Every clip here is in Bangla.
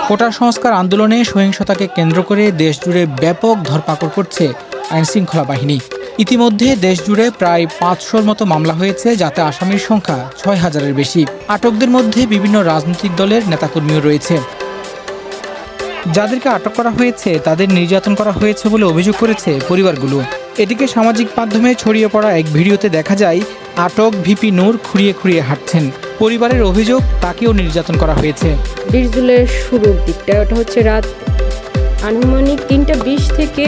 কোটা সংস্কার আন্দোলনে সহিংসতাকে কেন্দ্র করে দেশজুড়ে ব্যাপক ধরপাকড় করছে আইনশৃঙ্খলা বাহিনী। ইতিমধ্যে দেশজুড়ে প্রায় ৫০০-র মতো মামলা হয়েছে, যাতে আসামির সংখ্যা ৬,০০০-এর বেশি। আটকদের মধ্যে বিভিন্ন রাজনৈতিক দলের নেতাকর্মীও রয়েছে। যাদেরকে আটক করা হয়েছে তাদের নির্যাতন করা হয়েছে বলে অভিযোগ করেছে পরিবারগুলো। এদিকে সামাজিক মাধ্যমে ছড়িয়ে পড়া এক ভিডিওতে দেখা যায় আটক ভিপি নূর খুঁড়িয়ে খুঁড়িয়ে হাঁটছেন। পরিবারের অভিযোগ তাকেও নির্যাতন করা হয়েছে। ২০ জুলাইয়ের শুরুর দিকটা, ওটা হচ্ছে রাত আনুমানিক ৩:২০ থেকে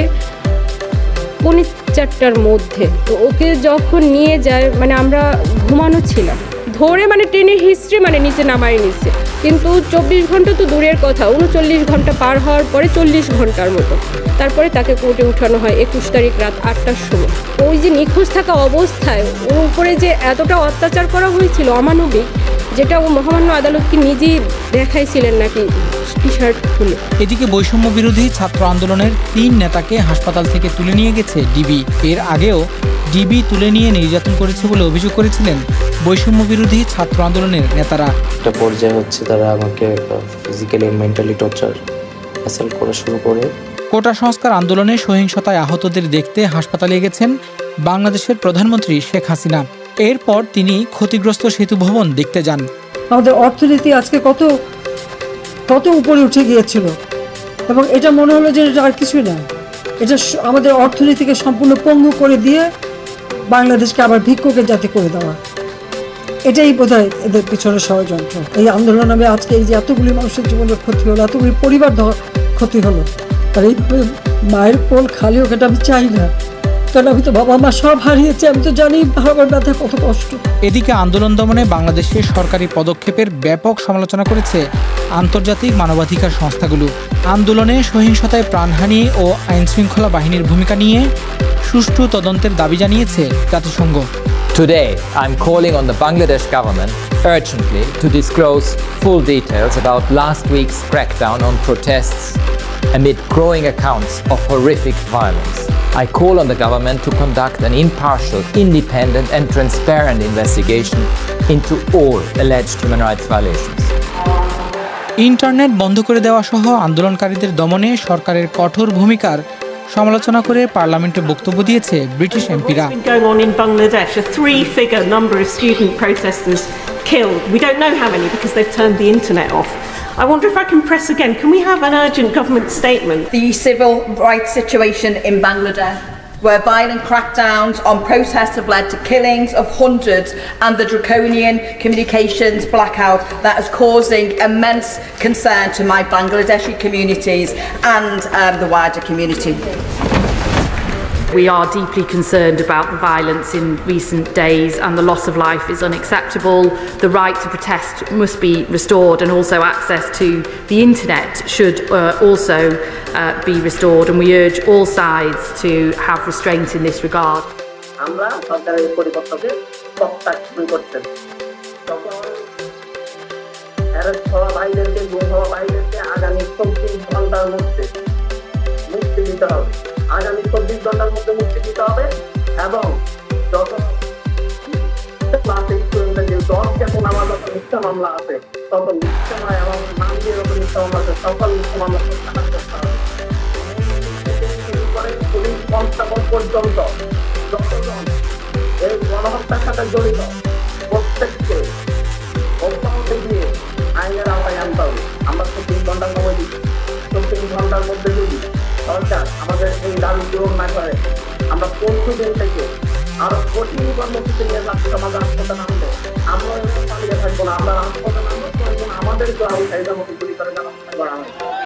৪:টার মধ্যে। তো ওকে যখন নিয়ে যায়, মানে আমরা ঘুমানো ছিলাম, ধরে ট্রেনের হিস্ট্রি নিচে নামাই নিচ্ছে, কিন্তু ২৪ ঘন্টা তো দূরের কথা, ৩৯ ঘন্টা পার হওয়ার পরে ৪০ ঘন্টার মতো তারপরে তাকে কোর্টে উঠানো হয় ২১ তারিখ রাত ৮টার সময়। ওই যে নিখোঁজ থাকা অবস্থায় ওর উপরে যে এতটা অত্যাচার করা হয়েছিল অমানবিক, যেটা ও মহামান্য আদালতকে নিজেই দেখাইছিলেন নাকি টি শার্ট খুলে। এদিকে বৈষম্য বিরোধী ছাত্র আন্দোলনের ৩ নেতাকে হাসপাতাল থেকে তুলে নিয়ে গেছে ডিবি। এর আগেও ডিবি তুলে নিয়ে নির্যাতন করেছে বলে অভিযোগ করেছিলেন বৈষম্য বিরোধী ছাত্র আন্দোলনের নেতারা। একটা পর্যায়ে হচ্ছে তারা আমাকে ফিজিক্যালি মেন্টালি টর্চার অ্যাসাল্ট করা শুরু করে। কোটা সংস্কার আন্দোলনে সহিংসতায় আহতদের দেখতে হাসপাতালে গেছেন বাংলাদেশের প্রধানমন্ত্রী শেখ হাসিনা। এরপর তিনি ক্ষতিগ্রস্ত সেতু ভবন দেখতে যান। আমাদের অর্থনীতি আজকে কত উপরে উঠে গিয়েছিল, এবং এটা মনে হলো যে এটা আর কিছুই না, এটা আমাদের অর্থনীতিকে সম্পূর্ণ পঙ্গু করে দিয়ে বাংলাদেশকে আবার ভিক্ষুকের জাতি করে দেওয়া। এটাই বোধহয় এদের পিছনে ষড়যন্ত্র। এই আন্দোলন আমি আজকে এই যে এতগুলি মানুষের জীবনের ক্ষতি হলো, এতগুলি পরিবার ক্ষতি হলো, আর এইভাবে মায়ের কোল খালি হোক, এটা আমি চাই না। কারণ আমি তো বাবা মা সব হারিয়েছি, আমি তো জানি হারাবার ব্যথা কত কষ্ট। এদিকে আন্দোলন দমনে বাংলাদেশের সরকারি পদক্ষেপের ব্যাপক সমালোচনা করেছে আন্তর্জাতিক মানবাধিকার সংস্থাগুলো। আন্দোলনে সহিংসতায় প্রাণহানি ও আইনশৃঙ্খলা বাহিনীর ভূমিকা নিয়ে সুষ্ঠু তদন্তের দাবি জানিয়েছে জাতিসংঘ। Today, I'm calling on the Bangladesh government urgently to disclose full details about last week's crackdown on protests amid growing accounts of horrific violence. I call on the government to conduct an impartial, independent and transparent investigation into all alleged human rights violations. Internet বন্ধ করে দেওয়া সহ আন্দোলনকারীদের দমনে সরকারের কঠোর ভূমিকার সমালোচনা করে পার্লামেন্টে বক্তব্য দিয়েছে ব্রিটিশ এমপিরা। Going on in Bangladesh, a 3-figure number of student protesters killed. We don't know how many because they've turned the internet off. I wonder if I can press again. Can we have an urgent government statement? The civil rights situation in Bangladesh, where violent crackdowns on protests have led to killings of hundreds and the draconian communications blackout that is causing immense concern to my Bangladeshi communities and the wider community. We are deeply concerned about the violence in recent days, and the loss of life is unacceptable. The right to protest must be restored, and also access to the internet should also be restored, and we urge all sides to have restraint in this regard. আমরা সরকারের পরিবর্তনকে প্রত্যাখ্যান করছেন। তখন অ্যারেস্ট হওয়া ভাইদেরকে, গুম হওয়া ভাইদেরকে আগামী 24 ঘন্টার মধ্যে মুক্তি দিতে হবে। আগামী 24 ঘন্টার মধ্যে মুক্তি দিতে হবে, এবং যত ক্লাসে স্টুডেন্টদের যে 10 কেতন আমার যত মিথ্যা মামলা আছে, তত মিথ্যা নয় এবং নাম দিয়ে যত মিথ্যা মামলা আছে, সকল মিথ্যা মামলা প্রত্যাখ্যান করতে হবে। পুলিশ কনস্টেবল পর্যন্ত যতজন এই গণহত্যার সাথে জড়িত, প্রত্যেককে অব্যাহতি দিয়ে আইনের আওতায় আনতে হবে। আমরা 24 ঘন্টার সময় দিচ্ছি, 24 ঘন্টার মধ্যে যদি সরকার আমাদের এই দাবি পূরণ না করে, আমরা 15 দিন থেকে আরো কঠিন কর্মসূচি নিয়ে রাষ্ট্র সমাজ রাজপথে নামবো। আমরা পালিয়ে থাকবো না, আমরা রাজপথে নামবো, আমাদের আরো চাহিদা মতো গুলি করে